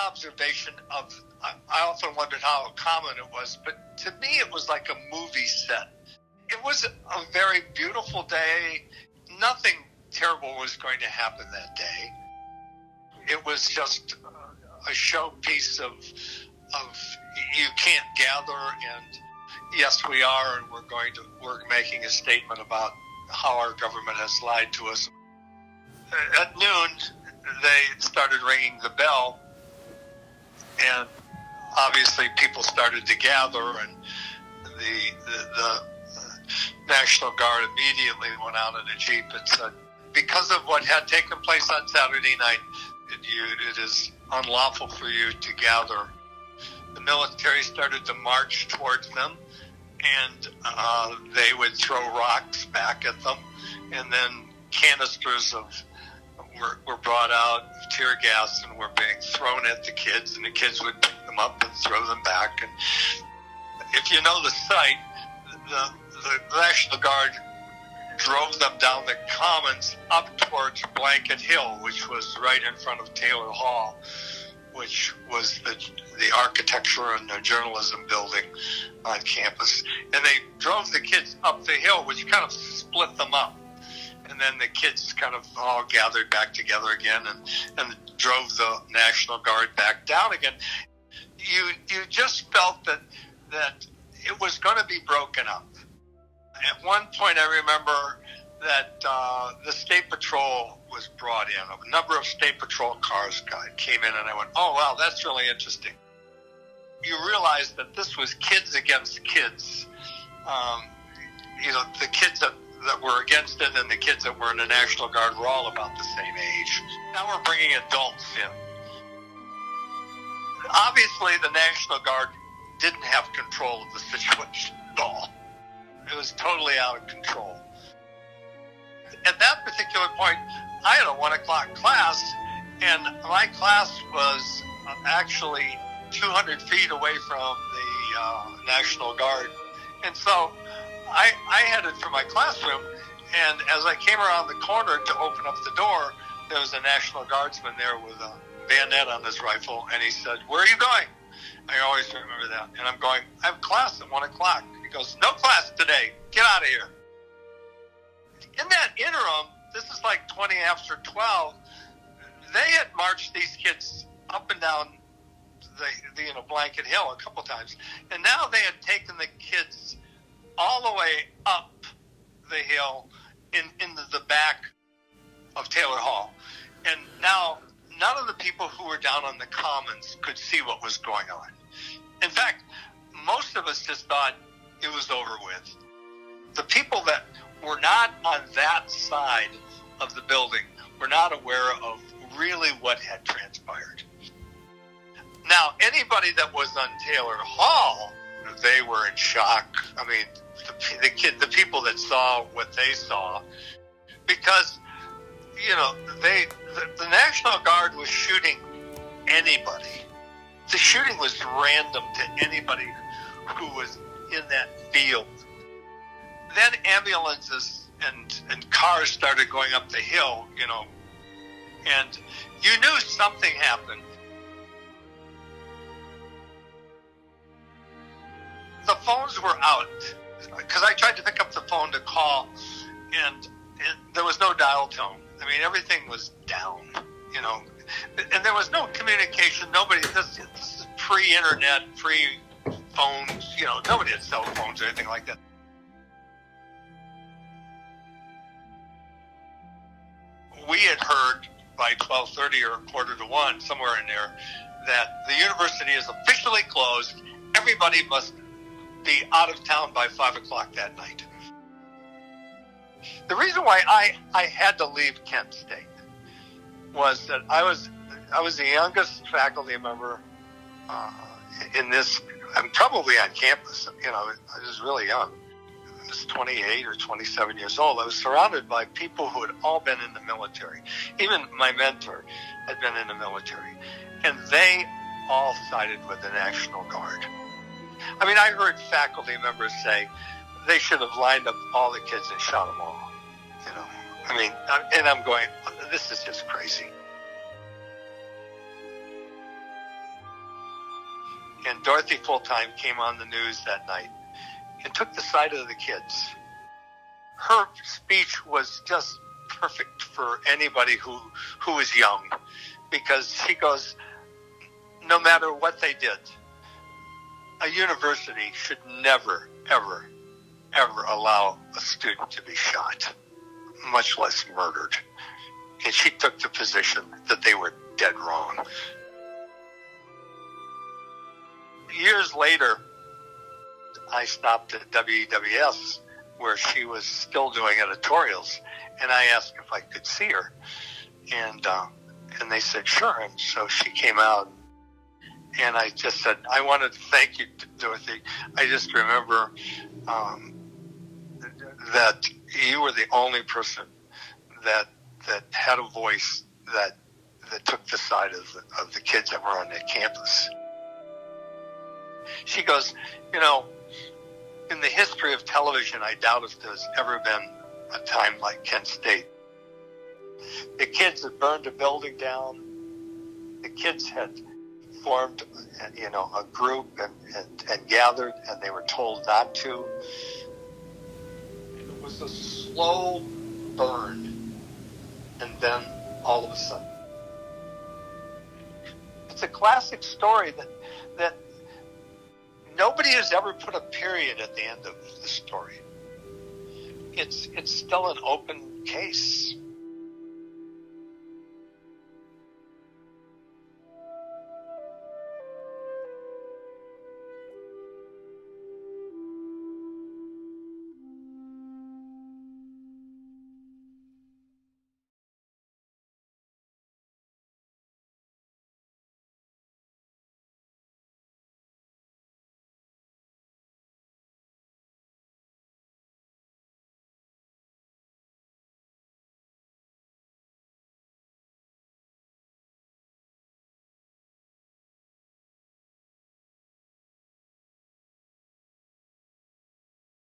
observation I often wondered how common it was, but to me it was like a movie set. It was a very beautiful day. Nothing terrible was going to happen that day. It was just a showpiece of you can't gather, and yes, we are, and we're making a statement about how our government has lied to us. At noon, they started ringing the bell, and obviously people started to gather, and the National Guard immediately went out in a Jeep and said, because of what had taken place on Saturday night, it is unlawful for you to gather. The military started to march towards them, and they would throw rocks back at them, and then canisters were brought out, tear gas, and were being thrown at the kids, and the kids would pick them up and throw them back. And if you know the site, the National Guard drove them down the Commons up towards Blanket Hill, which was right in front of Taylor Hall, which was the architecture and the journalism building on campus. And they drove the kids up the hill, which kind of split them up. And then the kids kind of all gathered back together again and drove the National Guard back down again. You just felt that it was going to be broken up. At one point, I remember that the State Patrol was brought in. A number of State Patrol cars came in, and I went, oh, wow, that's really interesting. You realize that this was kids against kids. The kids that were against it and the kids that were in the National Guard were all about the same age. Now we're bringing adults in. Obviously, the National Guard didn't have control of the situation at all. It was totally out of control. At that particular point, I had a 1 o'clock class, and my class was actually 200 feet away from the National Guard. And so I headed for my classroom, and as I came around the corner to open up the door, there was a National Guardsman there with a bayonet on his rifle, and he said, "Where are you going?" I always remember that. And I'm going, "I have class at 1 o'clock. He goes, "No class today. Get out of here." In that interim, this is like 20 after 12, they had marched these kids up and down the Blanket Hill a couple times. And now they had taken the kids all the way up the hill into the back of Taylor Hall. And now none of the people who were down on the Commons could see what was going on. In fact, most of us just thought it was over with. The people that were not on that side of the building were not aware of really what had transpired. Now, anybody that was on Taylor Hall, they were in shock. I mean, the people that saw what they saw, because the National Guard was shooting anybody. The shooting was random to anybody who was in that field. Then ambulances and cars started going up the hill, and you knew something happened. The phones were out, because I tried to pick up the phone to call, and there was no dial tone. I mean, everything was down, and there was no communication. This is pre-internet, pre-phones, nobody had cell phones or anything like that. We had heard by 12:30 or 12:45, somewhere in there, that the university is officially closed. Everybody must be out of town by 5 o'clock that night. The reason why I had to leave Kent State was that I was the youngest faculty member in this. I'm probably on campus. I was really young. I was 28 or 27 years old. I was surrounded by people who had all been in the military. Even my mentor had been in the military, and they all sided with the National Guard. I mean, I heard faculty members say they should have lined up all the kids and shot them all. I mean, and I'm going, this is just crazy. And Dorothy Fulltime came on the news that night and took the side of the kids. Her speech was just perfect for anybody who was young, because she goes, no matter what they did, a university should never, ever, ever allow a student to be shot, much less murdered. And she took the position that they were dead wrong. Years later, I stopped at WWS, where she was still doing editorials, and I asked if I could see her. And they said, sure. And so she came out, and I just said, I wanted to thank you, Dorothy. I just remember that you were the only person that had a voice that took the side of the kids that were on that campus. She goes, you know, in the history of television, I doubt if there's ever been a time like Kent State. The kids had burned a building down. The kids had formed, you know, a group and gathered, and they were told not to. It was a slow burn, and then all of a sudden. It's a classic story that nobody has ever put a period at the end of the story. It's still an open case.